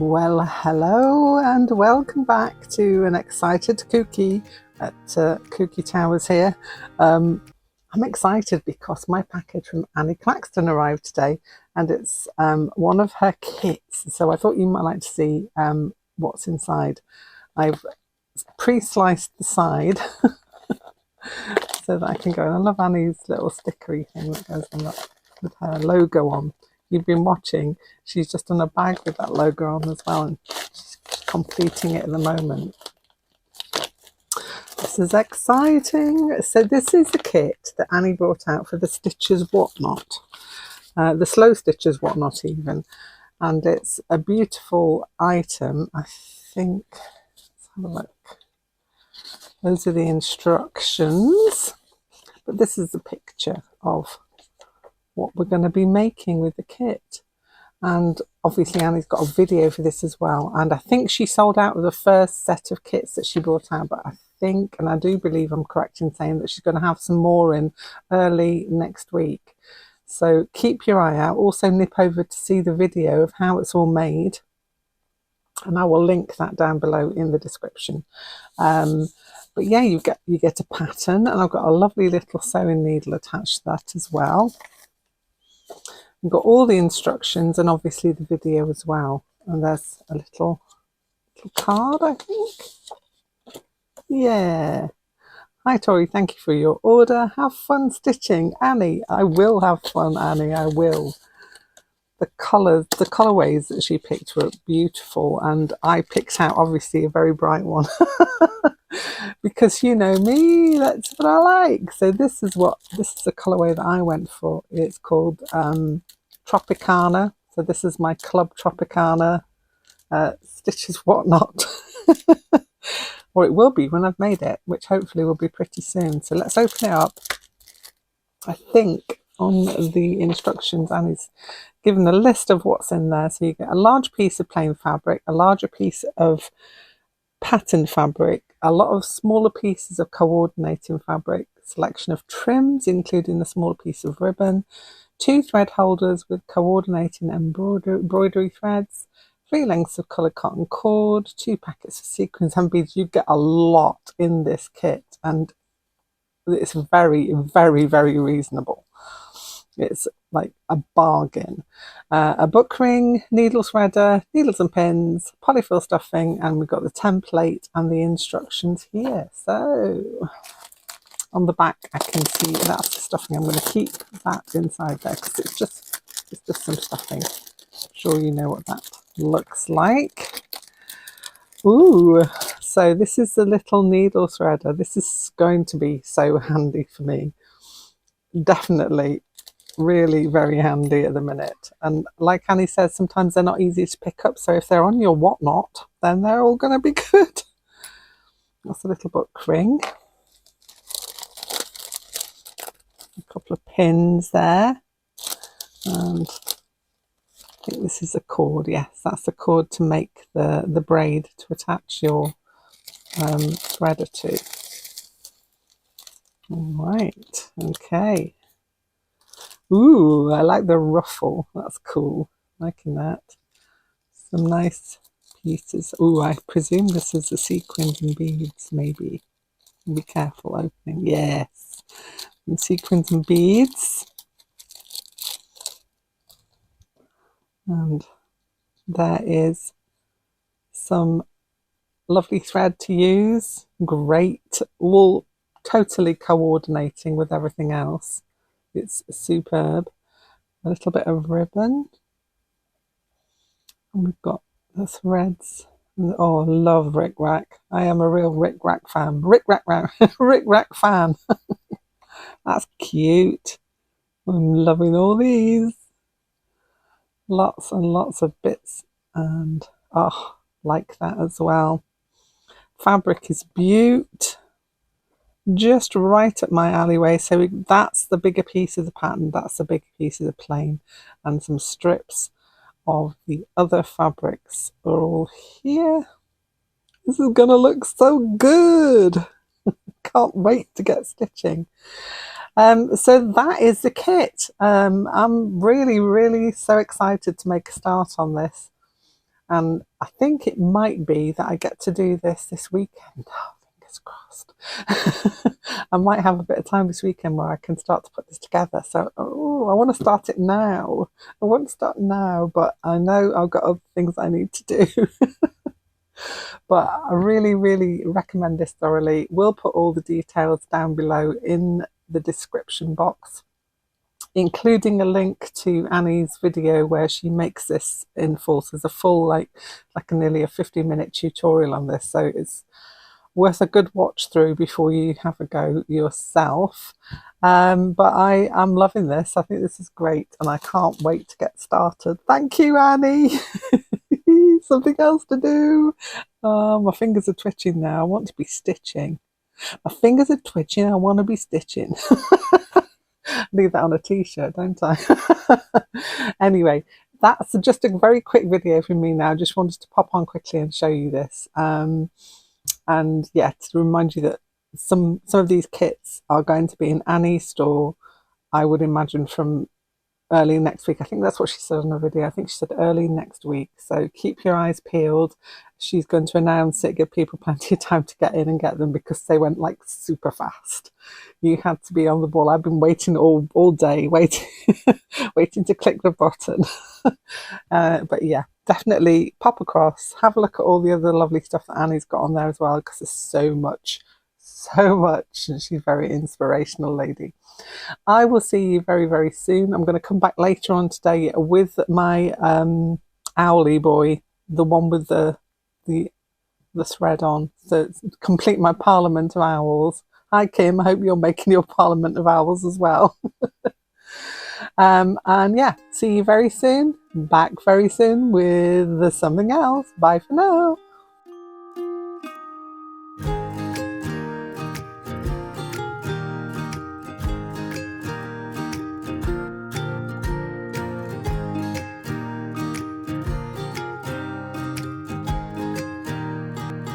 Well, hello and welcome back to an excited Kooky at Kooky Towers here. I'm excited because my package from Annie Claxton arrived today, and it's one of her kits. So I thought you might like to see what's inside. I've pre-sliced the side so that I can go. And I love Annie's little stickery thing that goes on that with her logo on. You've been watching, she's just done a bag with that logo on as well, and she's completing it at the moment. This is exciting. So this is the kit that Annie brought out for the Stitchers Wotnot, the Slow Stitchers Wotnot even, and it's a beautiful item. I think, let's have a look. Those are the instructions, but this is the picture of what we're going to be making with the kit. And obviously Annie's got a video for this as well, and I think she sold out of the first set of kits that she brought out, but I think, and I do believe I'm correct in saying, that she's going to have some more in early next week. So keep your eye out. Also nip over to see the video of how it's all made, and I will link that down below in the description. But yeah, you get a pattern, and I've got a lovely little sewing needle attached to that as well. We've got all the instructions and obviously the video as well. And there's a little card, I think. Yeah. Hi Tori, thank you for your order. Have fun stitching, Annie. I will have fun, Annie, I will. The colorways that she picked were beautiful, and I picked out obviously a very bright one. Because you know me, that's what I like. So this is the colorway that I went for. It's called Tropicana. So this is my Club Tropicana Stitchers Wotnot. Or it will be when I've made it, which hopefully will be pretty soon. So let's open it up. I think on the instructions, Annie's given a list of what's in there. So you get a large piece of plain fabric, a larger piece of pattern fabric, a lot of smaller pieces of coordinating fabric, selection of trims including a smaller piece of ribbon, 2 thread holders with coordinating embroidery threads, 3 lengths of coloured cotton cord, 2 packets of sequins and beads. You get a lot in this kit, and it's very, very, very reasonable. It's like a bargain. A book ring, needle threader, needles and pins, polyfill stuffing, and we've got the template and the instructions here. So on the back I can see that's the stuffing. I'm going to keep that inside there because it's just some stuffing. I'm sure you know what that looks like. Ooh, so this is the little needle threader. This is going to be so handy for me. Definitely really very handy at the minute, and like Annie says, sometimes they're not easy to pick up, so if they're on your Wotnot then they're all going to be good. That's a little book ring, a couple of pins there, and I think this is a cord. Yes, that's the cord to make the braid to attach your threader to. All right, okay. Ooh, I like the ruffle. That's cool. Liking that. Some nice pieces. Ooh, I presume this is the sequins and beads, maybe. Be careful opening. Yes. And sequins and beads. And there is some lovely thread to use. Great. All totally coordinating with everything else. It's superb. A little bit of ribbon, and we've got the threads. Oh, I love Rick Rack. I am a real Rick Rack fan. Rick Rack fan. That's cute. I'm loving all these. Lots and lots of bits, and oh, like that as well. Fabric is beaut. Just right at my alleyway. So that's the bigger piece of the pattern, that's the bigger piece of the plain, and some strips of the other fabrics are all here. This is gonna look so good. Can't wait to get stitching. So that is the kit. I'm really so excited to make a start on this. and I think it might be that I get to do this weekend. Oh, fingers crossed. I might have a bit of time this weekend where I can start to put this together. So I want to start it now. I want to start now, but I know I've got other things I need to do. But I really, really recommend this thoroughly. We'll put all the details down below in the description box, including a link to Annie's video where she makes this in full. So there's a full, like nearly a 15-minute tutorial on this. So it's worth a good watch through before you have a go yourself. But I am loving this. I think this is great, and I can't wait to get started. Thank you, Annie. Something else to do. My fingers are twitching now. I want to be stitching. My fingers are twitching. I want to be stitching. Leave that on a t-shirt, don't I? Anyway, that's just a very quick video from me now. Just wanted to pop on quickly and show you this. And yeah, to remind you that some of these kits are going to be in Annie's store, I would imagine, from early next week. I think that's what she said on the video. I think she said early next week. So keep your eyes peeled. She's going to announce it, give people plenty of time to get in and get them, because they went like super fast. You had to be on the ball. I've been waiting all day, waiting to click the button. But yeah, definitely pop across, have a look at all the other lovely stuff that Annie's got on there as well, because there's so much, and she's a very inspirational lady. I will see you very, very soon. I'm going to come back later on today with my owly boy, the one with the thread on, so complete my parliament of owls. Hi Kim, I hope you're making your parliament of owls as well. And yeah, see you very soon, back very soon with something else. Bye for now.